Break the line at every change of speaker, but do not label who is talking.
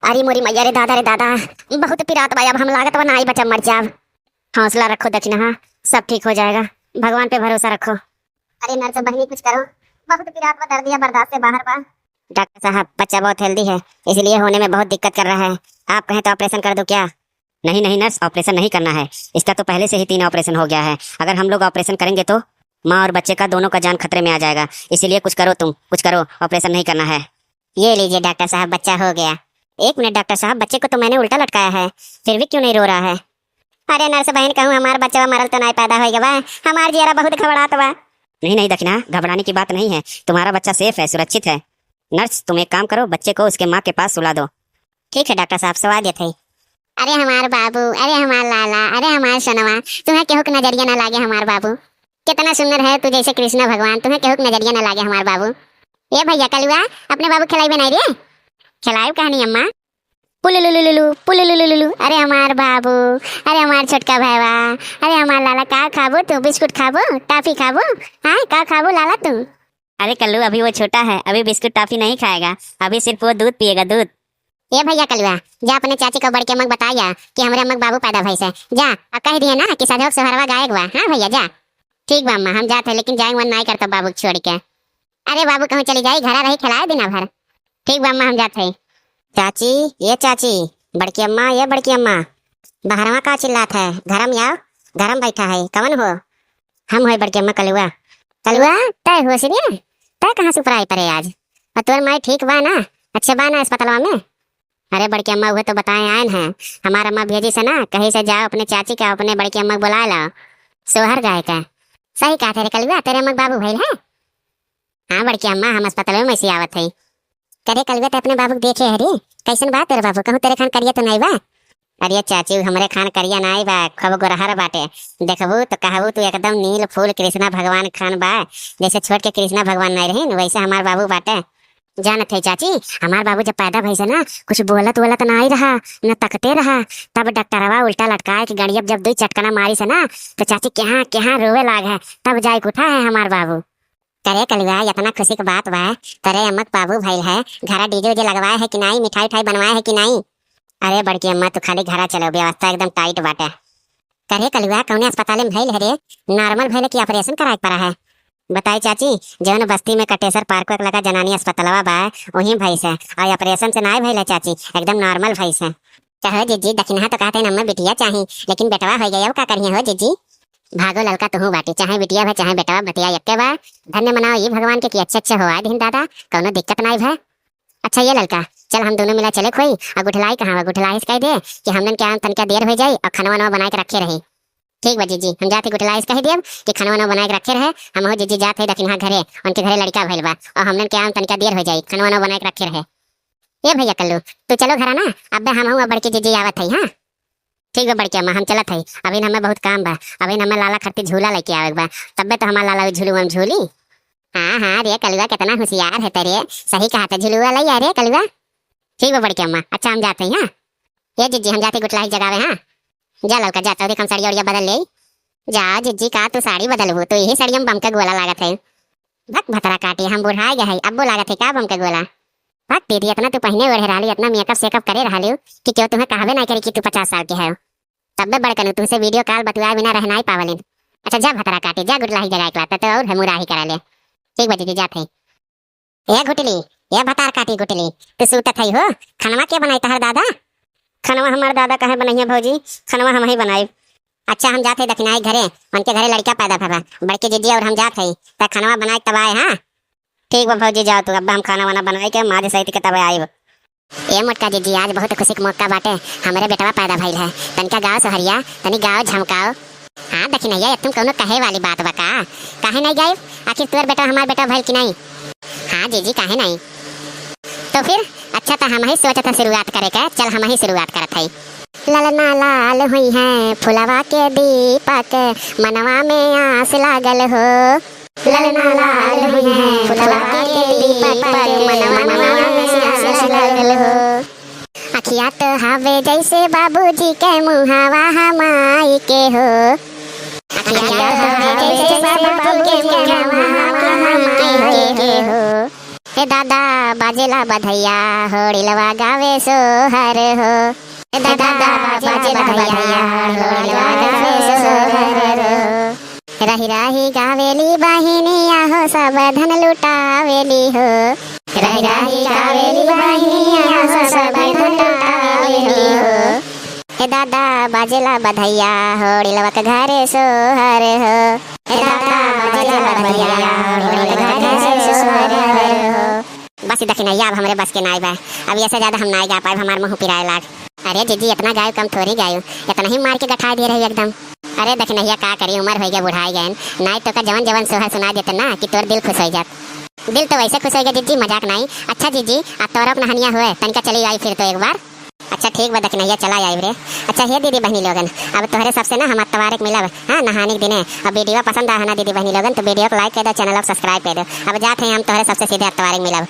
अरे मोरी मैया रे दादा, बहुत पिरात बा। अब हम लागत बा नाई बचा मर जाब। हौसला रखो दक्षिणा, हाँ सब ठीक हो जाएगा। भगवान पे भरोसा रखो। अरे नर्स बहनी कुछ करो, बहुत पिरात बा, दर्द या बर्दाश्त से बाहर बा। डॉक्टर साहब बच्चा बहुत हेल्दी है, इसलिए होने में बहुत दिक्कत कर रहा है। आप कहें तो ऑपरेशन कर दो क्या? नहीं नहीं नर्स, ऑपरेशन नहीं करना है। इसका तो पहले से ही 3 ऑपरेशन हो गया है। अगर हम लोग ऑपरेशन करेंगे तो माँ और बच्चे का दोनों का जान खतरे में आ जाएगा। इसीलिए कुछ करो, तुम कुछ करो, ऑपरेशन नहीं करना है। ये लीजिए डॉक्टर साहब, बच्चा हो गया। 1 मिनट डॉक्टर साहब, बच्चे को तो मैंने उल्टा लटकाया है, फिर भी क्यों नहीं रो रहा है? अरे नर्स बहन कहूँ हमार बच्चा मरल तो नहीं पैदा होगा बा, हमार जियारा बहुत घबरात बा। नहीं नहीं दक्षिणा, घबराने की बात नहीं है, तुम्हारा बच्चा सेफ है, सुरक्षित है। नर्स तुम एक काम करो, बच्चे को उसके माँ के पास सुला दो। ठीक है डॉक्टर साहब, सुला देते। अरे हमार बाबू, अरे हमार लाला, अरे हमार सनवा, तुम्हें केहू के नजरिया ना लागे हमार बाबू। कितना सुंदर है तू, जैसे कृष्ण भगवान, तुम्हें केहू के नजरिया ना लागे हमार बाबू। ये भैया कलुआ, अपने बाबू खिलाई बनाई रे। खिलाऊ कहानी अम्मा। पुलुलुलुलुलु पुलुलुलुलु, अरे हमार बाबू, अरे हमार छोटका भैया, अरे हमार लाला, का खाबो तू? बिस्कुट खाबो, टॉफी खाबो? हाँ का खाबो लाला तू? अरे कल्लू अभी वो छोटा है, अभी बिस्कुट टॉफी नहीं खाएगा, अभी सिर्फ वो दूध पिएगा, दूध। ये भैया कलुआ, जा अपने चाची को बढ़ के अम्मक बताया कि हमारे अम्मक बाबू पैदा भइस है। जा और कह दिए ना कि सदैव सोहरवा गायक बा। हाँ भैया जा। ठीक बा अम्मा, हम जाते हैं, लेकिन जाए मन नहीं करता बाबू छोड़ के। अरे बाबू कहूँ चली जाए, घर रही खिलाए दिन भर। ठीक बा अम्मा, हम जाते हैं। चाची, ये चाची, बड़की अम्मा, ये बड़की अम्मा, बाहरवा का चिल्लात है? घरम आओ, घरम बैठा है, कवन हो? हम हो बड़की अम्मा कलुआ। कलुआ तय हो सीरिया, तय कहाँ से ऊपर आई परे आज? और तोर माई ठीक बा ना? अच्छे बा ना अस्पताल में? अरे बड़की अम्मा हुए तो बताए आयन है, हमारा अम्मा भेजी से ना, कहीं से जाओ अपने चाची का, अपने बड़की अम्मा बुला लाओ, सोहर गाय का। सही कहा तेरे कलुआ, तेरे अम्मा बाबू भइल है। हाँ बड़की अम्मा, हम अस्पताल में से आवत है। करे कलुआ तो अपने बाबू देखे है रे, कैसन बात तेरे बाबू? कहूँ तेरे खान करिया तो नहीं बा? अरे चाची हमरे खान करिया नहीं बा, खूब गोरहर बाटे। देखबू तो कहबू तू एकदम नील फूल कृष्णा भगवान खान बा। जैसे छोड़ के कृष्णा भगवान नहीं रहे वैसे हमार बाबू बाटे। जानत है चाची, हमार बाबू जब पैदा भइस ना, कुछ बोलत वोलत नहीं रहा, न तकते रहा। तब डॉक्टरवा उल्टा लटकाए कि गड़ियब जब 2 चटकना मारी से ना, तो चाची क्या क्या रोवे लाग है, तब जाए उठा है हमार बाबू। करे कलुआ, इतना खुशी की बात बा, करे अम्मक बाबू भइल है, घरा डीजे उजे लगवाए है कि नहीं, मिठाई उठाई बनवाए है कि नहीं? अरे बड़की अम्मा तू खाली घरा चलो, व्यवस्था एकदम टाइट बाटे। करे कलुआ, कौने अस्पताल में भइल है रे? नॉर्मल भइल कि ऑपरेशन कराए पड़ा है? बताई चाची, जौन बस्ती में कटेसर पार्क लगा जनानी अस्पतालवा बा, वहीं भइस है, और ऑपरेशन से नहीं भइल है चाची, एकदम नॉर्मल भइस है। कहो जीजी, दक्षिणा तो कहते हैं बिटिया चाहिए, लेकिन बेटवा हो गया, का करिए हो जीजी? भागो लड़का तुहू बाटी, चाहे बिटिया भा चाहे बेटवा, बतिया यक्के बा। धन्य मनाओ ये भगवान के कि अच्छे हो आए दिन दादा, कौनो दिक्कत नहीं भा। अच्छा ये लड़का, चल हम दोनों मिला चले खोई, और गुठलाई कहाँ? गुठलाई कह दे कि हमने क्या तनका देर हो जाए और खाना वाना बना के रखे रही। ठीक बा जीजी, हम जाते गुठलाई कह दिए कि खाना वाना बना के रखे रहे। हम हो जीजी जाते दक्षिणा घरे, उनके घरे लड़का भइल बा, और हमने क्या तनका देर हो जाए, खाना वाना बना के रखे रहे। ये भैया कल्लू तू चलो घर ना, अब हम बड़की जीजी आवत है। हाँ ठीक है बड़की अम्मा, हम चलत है, अभी हमें बहुत काम बा, अभी हमें लाला खरती झूला लेके आवे बा, तब तो हमारा लाला झूलू हम झूली। हाँ हाँ रे कलुआ, कितना होशियार है तेरे, सही कहा था, झूलुआ लाई अरे कलुआ। ठीक है बड़की अम्मा, अच्छा हम जाते हैं। हाँ ये जीजी हम जाते गुटलाई जगावे। हाँ जा लड़का जाता हो, हम साड़ी और बदल ले। जा जीजी का तू साड़ी बदलबू तो यही साड़ी हम बम का गोला लागत है। भक भतरा काटी, हम बुढ़ा गए है, अब वो लागत है का बम का गोला? भक दीदी, इतना तू पहने ओढ़े रही, इतना मेकअप सेकअप करे रही कि क्यों तुम्हें कहवे नहीं करी कि तू 50 साल के है। तब बड़कन तुमसे वीडियो कॉल बतुआ बिना रहना ही पावलिन। अच्छा जा भतरा काटी, जा गुटलाई जगा के लाता तो और हमूराही करा ले। ठीक बा दीदी जाते। ये गुटली, ये भतार काटी गुटली, तू सूतत है हो, खनवा के बनाई तहर दादा? खनवा हमार दादा कहे बनाइए भौजी, खनवा हम ही बनाई। अच्छा हम जाते दक्षिणाई घरे, उनके घरे लड़का पैदा भरा, बड़के जीजी और हम जाते हैं, तब खनवा बनाए तब आए। हाँ ठीक बा भौजी जाओ तू, अब हम खाना वाना बनाए के माँ सहित के तब आए। ये मोटका जीजी, आज बहुत खुशी का मौका बाटे, हमारे बेटवा पैदा भइल है, तनिका गाँव सोहरिया, तनी गाँव झमकाओ। हाँ दक्षिणैया, तुम कौनो कहे वाली बात बका, काहे नहीं गायब? आखिर तुअर बेटा हमार बेटा भइल कि नहीं? हाँ जीजी काहे नहीं? तो फिर अच्छा तो हम ही सोचा था शुरुआत करे का, चल हम ही शुरुआत करत है। ललना लाल हुई है फुलवा के दीपक, मनवा में आस लागल हो। ललना लाल हुई है फुलवा के दीपक, मनवा में आस लागल हो। अखिया तो हवे जैसे बाबूजी के मुहावा हमाई के हो। अखिया तो हवे जैसे बाबूजी के मुहावा हमाई के हो। हे दादा बाजेला बधैया होड़िलवा गावे सोहर हो। हे दादा बाजेला बधैया होड़िलवा गावे सोहर हो। रही रही गावेली बहिनिया हो सब धन लुटावेली हो। रही रही गावेली बहिनिया हो सब धन लुटावेली हो। हे दादा बाजेला बधैया होड़िलवा के घरे सोहर हो। हे दादा बाजेला बधैया होड़िलवा के घरे सोहर हो। बस देखी नहीं अब हमारे बस के नाई बा। अब ऐसे ज्यादा हम नहीं गा पाए, हमारे मुंह पिराए लाग। अरे जीजी इतना गायो कम थोड़ी गायो, इतना ही मार के गठा दे रही एकदम। अरे देख नहीं का करी, उम्र हो गया बुढ़ाई गए नहीं तो का जवन जवन सोहर सुना देते ना कि तोर दिल खुश हो जात। दिल तो वैसे खुश हो गया जीजी, मजाक नहीं। अच्छा जीजी अब तोर नहनिया हुए तनिका चली आई फिर तो एक बार। अच्छा ठीक बा देख नहीं चला आई रे। अच्छा हे दीदी बहनी लोगन अब तोहरे सबसे ना हम तवारिक मिलब हाँ नहाने के दिने। अब वीडियो पसंद आ ना दीदी बहनी लोगन तो वीडियो को लाइक कर दो, चैनल को सब्सक्राइब कर दो। अब जाते हैं हम तोहरे सबसे सीधे तवारिक मिलब।